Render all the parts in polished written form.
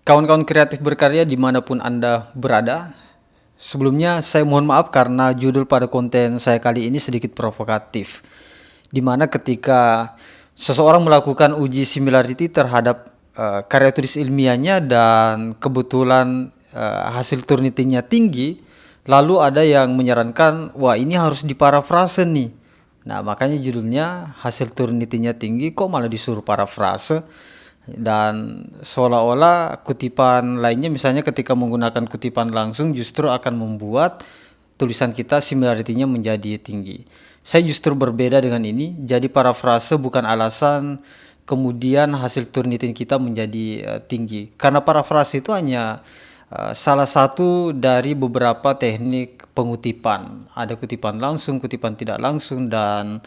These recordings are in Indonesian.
Kawan-kawan kreatif berkarya dimanapun Anda berada, sebelumnya saya mohon maaf karena judul pada konten saya kali ini sedikit provokatif, di mana ketika seseorang melakukan uji similarity terhadap karya tulis ilmiahnya dan kebetulan hasil Turnitin-nya tinggi, lalu ada yang menyarankan, wah ini harus diparafrase nih. Nah makanya judulnya hasil Turnitin-nya tinggi kok malah disuruh parafrase. Dan seolah-olah kutipan lainnya misalnya ketika menggunakan kutipan langsung justru akan membuat tulisan kita similarity-nya menjadi tinggi. Saya justru berbeda dengan ini, jadi parafrase bukan alasan kemudian hasil Turnitin kita menjadi tinggi. Karena parafrase itu hanya salah satu dari beberapa teknik pengutipan. Ada kutipan langsung, kutipan tidak langsung, dan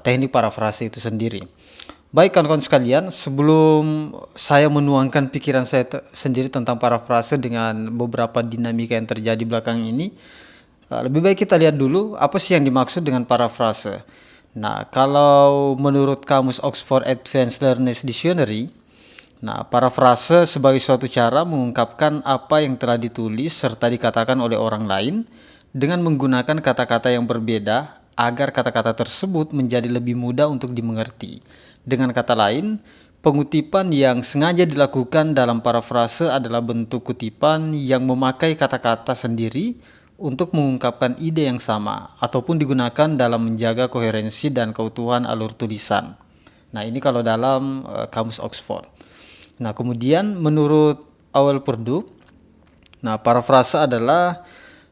teknik parafrase itu sendiri. Baik kawan-kawan sekalian, sebelum saya menuangkan pikiran saya sendiri tentang parafrase dengan beberapa dinamika yang terjadi belakang ini, lebih baik kita lihat dulu apa sih yang dimaksud dengan parafrase. Nah, kalau menurut kamus Oxford Advanced Learners Dictionary, parafrase sebagai suatu cara mengungkapkan apa yang telah ditulis serta dikatakan oleh orang lain dengan menggunakan kata-kata yang berbeda agar kata-kata tersebut menjadi lebih mudah untuk dimengerti. Dengan kata lain, pengutipan yang sengaja dilakukan dalam parafrase adalah bentuk kutipan yang memakai kata-kata sendiri untuk mengungkapkan ide yang sama ataupun digunakan dalam menjaga koherensi dan keutuhan alur tulisan. Nah, ini kalau dalam kamus Oxford. Nah, kemudian menurut Awel Purdue, parafrase adalah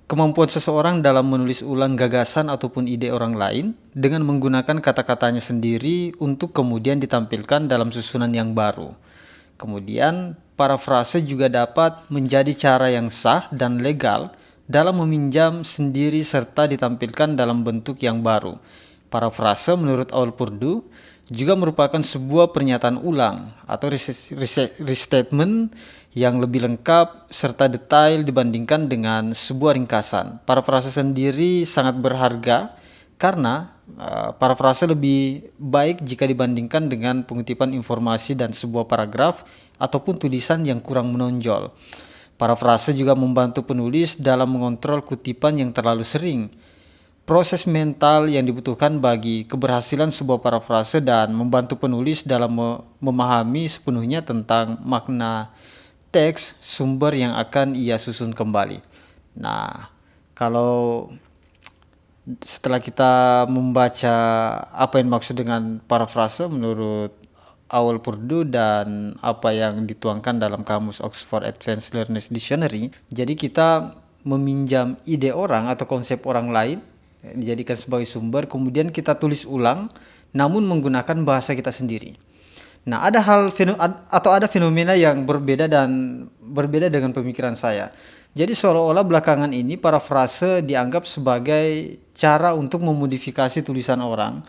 kemampuan seseorang dalam menulis ulang gagasan ataupun ide orang lain dengan menggunakan kata-katanya sendiri untuk kemudian ditampilkan dalam susunan yang baru. Kemudian, parafrase juga dapat menjadi cara yang sah dan legal dalam meminjam sendiri serta ditampilkan dalam bentuk yang baru. Parafrase menurut Awel Purdue juga merupakan sebuah pernyataan ulang atau restatement yang lebih lengkap serta detail dibandingkan dengan sebuah ringkasan. Parafrase sendiri sangat berharga karena parafrase lebih baik jika dibandingkan dengan pengutipan informasi dan sebuah paragraf ataupun tulisan yang kurang menonjol. Parafrase juga membantu penulis dalam mengontrol kutipan yang terlalu sering. Proses mental yang dibutuhkan bagi keberhasilan sebuah parafrase dan membantu penulis dalam memahami sepenuhnya tentang makna teks sumber yang akan ia susun kembali. Nah, kalau setelah kita membaca apa yang dimaksud dengan parafrase menurut Awel Purdue dan apa yang dituangkan dalam kamus Oxford Advanced Learners Dictionary, jadi kita meminjam ide orang atau konsep orang lain dijadikan sebagai sumber, kemudian kita tulis ulang namun menggunakan bahasa kita sendiri. Nah, ada fenomena yang berbeda dengan pemikiran saya. Jadi seolah-olah belakangan ini parafrase dianggap sebagai cara untuk memodifikasi tulisan orang,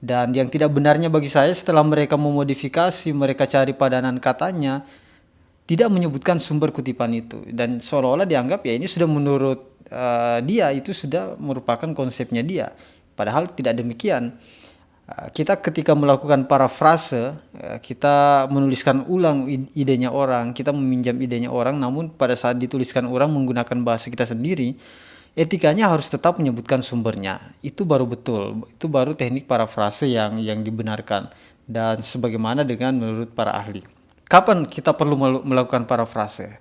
dan yang tidak benarnya bagi saya setelah mereka memodifikasi, mereka cari padanan katanya, tidak menyebutkan sumber kutipan itu, dan seolah-olah dianggap ya ini sudah menurut dia, itu sudah merupakan konsepnya dia. Padahal tidak demikian. Kita ketika melakukan parafrase, kita menuliskan ulang idenya orang, kita meminjam idenya orang, namun pada saat dituliskan orang menggunakan bahasa kita sendiri, etikanya harus tetap menyebutkan sumbernya. Itu baru betul, itu baru teknik parafrase yang dibenarkan dan sebagaimana dengan menurut para ahli. Kapan kita perlu melakukan parafrase?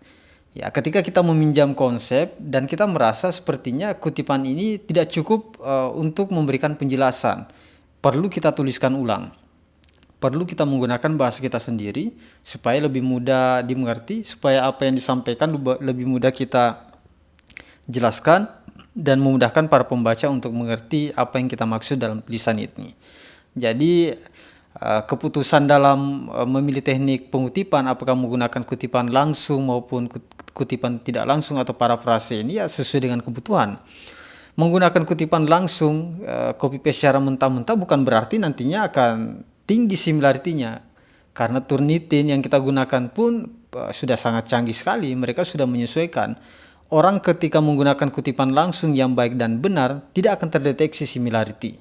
Ya, ketika kita meminjam konsep dan kita merasa sepertinya kutipan ini tidak cukup untuk memberikan penjelasan. Perlu kita tuliskan ulang. Perlu kita menggunakan bahasa kita sendiri supaya lebih mudah dimengerti, supaya apa yang disampaikan lebih mudah kita jelaskan dan memudahkan para pembaca untuk mengerti apa yang kita maksud dalam tulisan ini. Jadi keputusan dalam memilih teknik pengutipan, apakah menggunakan kutipan langsung maupun kutipan tidak langsung atau parafrase, ini ya sesuai dengan kebutuhan. Menggunakan kutipan langsung, copy paste secara mentah-mentah bukan berarti nantinya akan tinggi similarity-nya, karena Turnitin yang kita gunakan pun sudah sangat canggih sekali. Mereka sudah menyesuaikan. Orang ketika menggunakan kutipan langsung yang baik dan benar tidak akan terdeteksi similarity.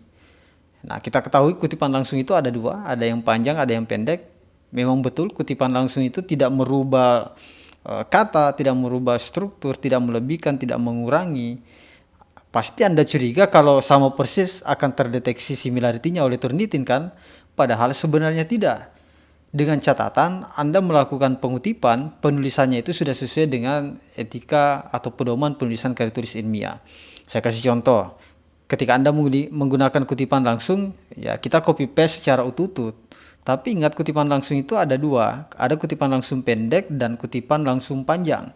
Nah, kita ketahui kutipan langsung itu ada dua, ada yang panjang, ada yang pendek. Memang betul kutipan langsung itu tidak merubah kata, tidak merubah struktur, tidak melebihkan, tidak mengurangi, pasti Anda curiga kalau sama persis akan terdeteksi similarity-nya oleh Turnitin kan? Padahal sebenarnya tidak. Dengan catatan Anda melakukan pengutipan, penulisannya itu sudah sesuai dengan etika atau pedoman penulisan karya tulis ilmiah. Saya kasih contoh. Ketika Anda menggunakan kutipan langsung, ya kita copy paste secara utuh. Tapi ingat, kutipan langsung itu ada dua. Ada kutipan langsung pendek dan kutipan langsung panjang.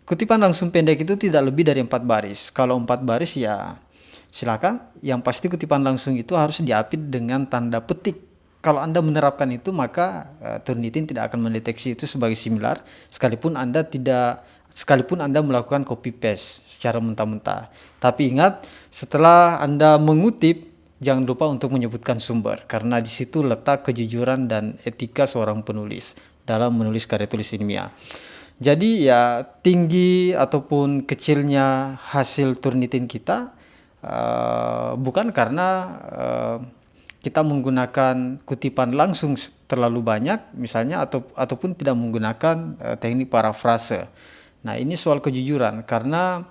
Kutipan langsung pendek itu tidak lebih dari 4 baris. Kalau 4 baris ya silakan. Yang pasti kutipan langsung itu harus diapit dengan tanda petik. Kalau Anda menerapkan itu, maka Turnitin tidak akan mendeteksi itu sebagai similar sekalipun Anda melakukan copy paste secara mentah-mentah. Tapi ingat, setelah Anda mengutip, jangan lupa untuk menyebutkan sumber, karena di situ letak kejujuran dan etika seorang penulis dalam menulis karya tulis ilmiah. Jadi ya, tinggi ataupun kecilnya hasil Turnitin kita bukan karena kita menggunakan kutipan langsung terlalu banyak misalnya, ataupun tidak menggunakan teknik parafrase. Nah, ini soal kejujuran, karena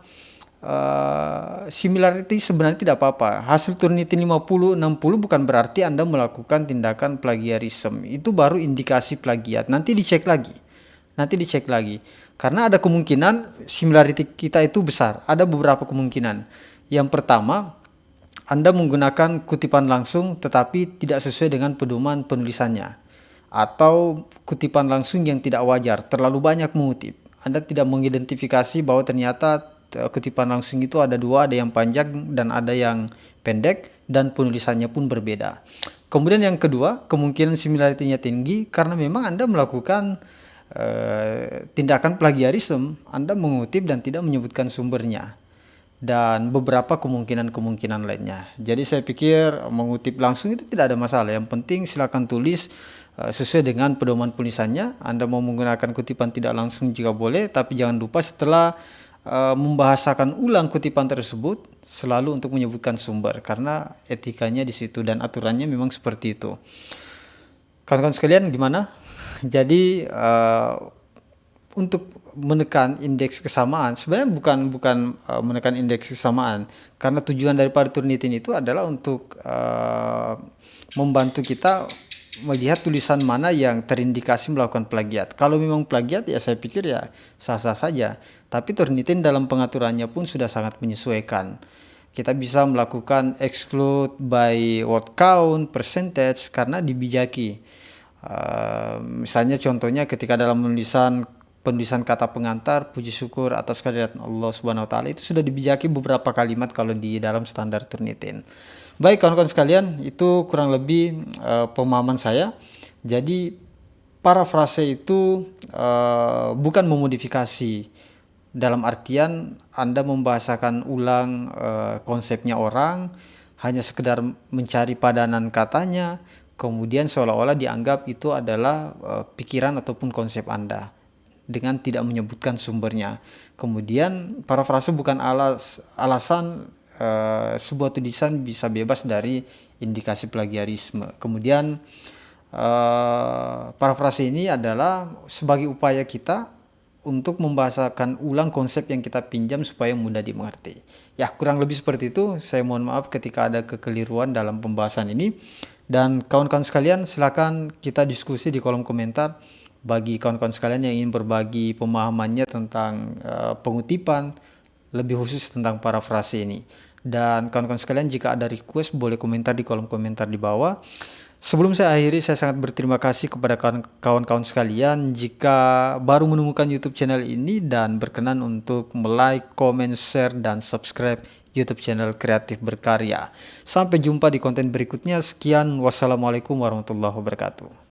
similarity sebenarnya tidak apa-apa. Hasil Turnitin 50-60 bukan berarti Anda melakukan tindakan plagiarisme. Itu baru indikasi plagiat. Nanti dicek lagi. Karena ada kemungkinan similarity kita itu besar. Ada beberapa kemungkinan. Yang pertama, Anda menggunakan kutipan langsung tetapi tidak sesuai dengan pedoman penulisannya. Atau kutipan langsung yang tidak wajar, terlalu banyak mengutip. Anda tidak mengidentifikasi bahwa ternyata kutipan langsung itu ada dua, ada yang panjang dan ada yang pendek, dan penulisannya pun berbeda. Kemudian yang kedua, kemungkinan similarity-nya tinggi karena memang Anda melakukan tindakan plagiarisme. Anda mengutip dan tidak menyebutkan sumbernya, dan beberapa kemungkinan lainnya. Jadi saya pikir mengutip langsung itu tidak ada masalah. Yang penting silakan tulis sesuai dengan pedoman penulisannya. Anda mau menggunakan kutipan tidak langsung juga boleh, tapi jangan lupa setelah membahasakan ulang kutipan tersebut selalu untuk menyebutkan sumber, karena etikanya di situ dan aturannya memang seperti itu. Kawan-kawan sekalian, gimana? Jadi untuk menekan indeks kesamaan, sebenarnya bukan menekan indeks kesamaan, karena tujuan daripada Turnitin itu adalah untuk membantu kita melihat tulisan mana yang terindikasi melakukan plagiat. Kalau memang plagiat, ya saya pikir ya sah-sah saja. Tapi Turnitin dalam pengaturannya pun sudah sangat menyesuaikan. Kita bisa melakukan exclude by word count, percentage, karena dibijaki. Misalnya contohnya ketika dalam penulisan kata pengantar, puji syukur atas kehadirat Allah Subhanahu wa taala, itu sudah dibijaki beberapa kalimat kalau di dalam standar Turnitin. Baik kawan-kawan sekalian, itu kurang lebih pemahaman saya. Jadi parafrase itu bukan memodifikasi dalam artian Anda membahasakan ulang konsepnya orang, hanya sekedar mencari padanan katanya, kemudian seolah-olah dianggap itu adalah pikiran ataupun konsep Anda dengan tidak menyebutkan sumbernya. Kemudian parafrase bukan alasan sebuah tulisan bisa bebas dari indikasi plagiarisme. Kemudian parafrase ini adalah sebagai upaya kita untuk membahasakan ulang konsep yang kita pinjam supaya mudah dimengerti. Ya, kurang lebih seperti itu. Saya mohon maaf ketika ada kekeliruan dalam pembahasan ini. Dan kawan-kawan sekalian, silakan kita diskusi di kolom komentar. Bagi kawan-kawan sekalian yang ingin berbagi pemahamannya tentang pengutipan, lebih khusus tentang parafrase ini. Dan kawan-kawan sekalian, jika ada request boleh komentar di kolom komentar di bawah. Sebelum saya akhiri, saya sangat berterima kasih kepada kawan-kawan sekalian jika baru menemukan YouTube channel ini dan berkenan untuk like, comment, share, dan subscribe YouTube channel Kreatif Berkarya. Sampai jumpa di konten berikutnya. Sekian, wassalamualaikum warahmatullahi wabarakatuh.